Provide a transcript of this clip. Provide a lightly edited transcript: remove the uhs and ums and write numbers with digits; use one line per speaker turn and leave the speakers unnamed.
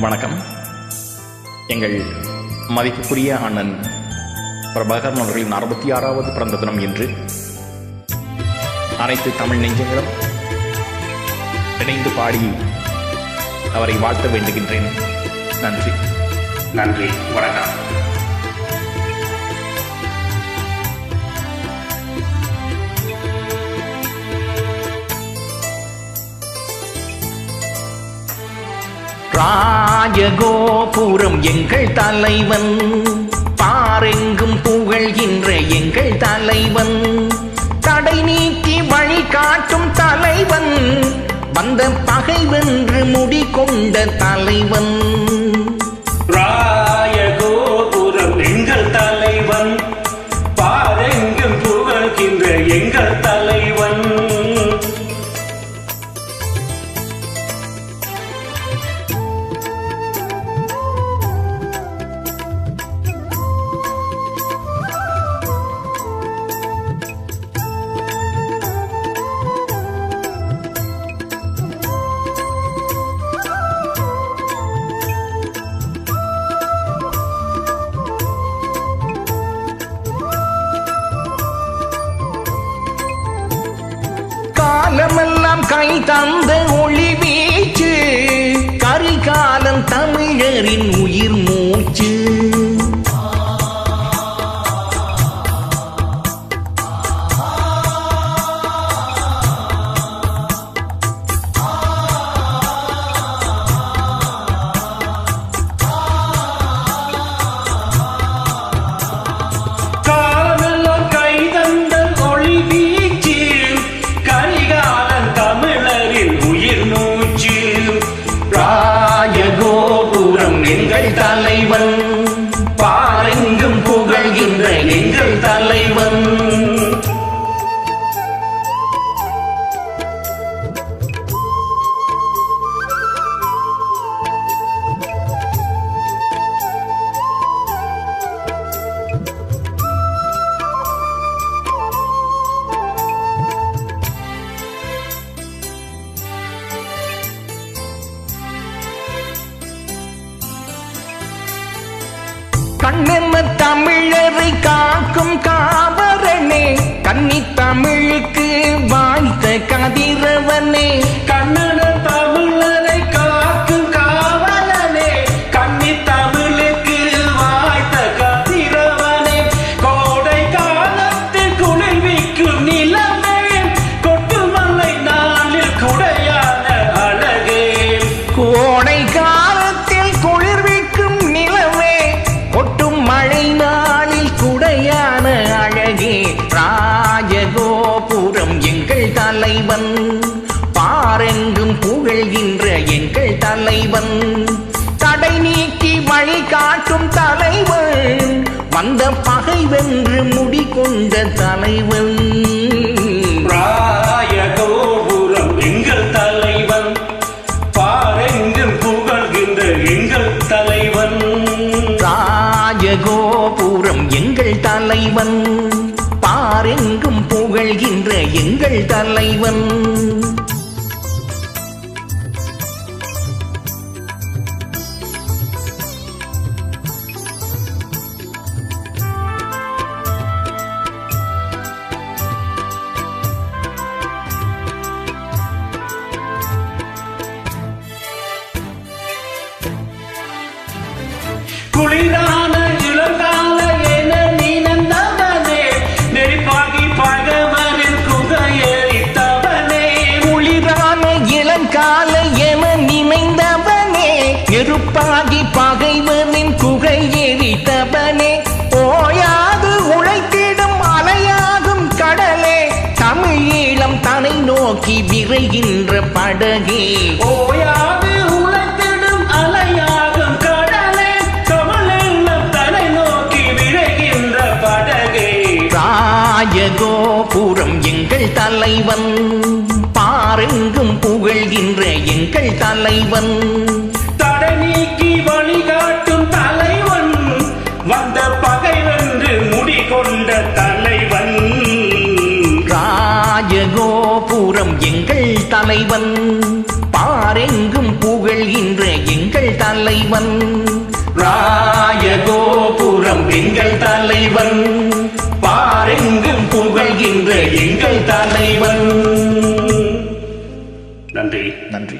வணக்கம். எங்கள் மதிப்புக்குரிய அண்ணன் பிரபாகரன் அவர்களின் 66வது பிறந்த தினம் இன்று. அனைத்து தமிழ் நெஞ்சங்களும் இணைந்து பாடி அவரை வாழ்த்த வேண்டுகின்றேன். நன்றி.
நன்றி. வணக்கம்.
ராஜகோபுரம் எங்கள் தலைவன், பாரெங்கும் புகழ்கின்ற எங்கள் தலைவன், தடை நீக்கி வழி காட்டும் தலைவன், வந்த பகை வென்று முடி கொண்ட தலைவன்.
ராஜகோபுரம் எங்கள் தலைவன், பாரெங்கும் புகழ்கின்ற எங்கள் தலைவன்.
காலமெல்லாம் கை தந்த ஒளி வீச்சு, கரிகாலம் தமிழரின் உயிர் மூச்சு. எங்கள் தலைவன், பாரெங்கும் புகழ்கின்ற எங்கள் தலைவன். கண்ணென்ன தமிழரை காக்கும் காவலனே, கன்னி தமிழுக்கு வாய்த்த கதிரவனே.
கண்ணன தமிழரை காக்கும் காவலனே, கன்னி தமிழுக்கு வாய்த்த கதிரவனே. கோடை காலத்தில் குளிர்விக்கும் நிலமே, கொட்டுமலை நாளில் குடையான அழகே.
கோடை காலத்தில் குளிர்விக்கும் நிலவே, கொட்டும் மழை நாளில் குடையான அழகே. ராஜகோபுரம் எங்கள் தலைவன், பாரெங்கும் புகழ்கின்ற எங்கள் தலைவன், தடை நீக்கி வழி காட்டும் தலைவன், வந்த பகை வென்று முடி கொண்ட தலைவன்.
ராஜகோபுரம் எங்கள் தலைவன், பாரெங்கும் புகழ்கின்ற எங்கள் தலைவன்.
ராஜகோபுரம் எங்கள் தலைவன், பாரெங்கும் புகழ்கின்ற எங்கள் தலைவன்.
குளிரான இளங்கால என நீனந்தவனே, நெருப்பாகி பகவரின் குகையெறித்தவனே.
குளிரான இளங்கால என நினைந்தவனே, நெருப்பாகி பகைவனின் குகை எரித்தவனே. ஓயாது உழைத்திடும் அலையாகும் கடலே, தமிழீழம் தனை நோக்கி விரைகின்ற படகே.
ஓயாது உழைத்திடும் அலையாகும் கடலே, தமிழீழம் தனை நோக்கி விரைகின்ற படகே.
ராஜகோபுரம் எங்கள் தலைவன், பாரெங்கும் புகழ்கின்ற எங்கள் தலைவன்,
தடை நீக்கி வழிகாட்டும் தலைவன், வந்த பகை வென்று முடி கொண்ட தலைவன்.
ராஜகோபுரம் எங்கள் தலைவன், பாரெங்கும் புகழ்கின்ற எங்கள் தலைவன்.
ராயகோபுரம் எங்கள் தலைவன், பாரெங்கும் புகழ்கின்ற எங்கள் தலைவன். நன்றி.
நன்றி.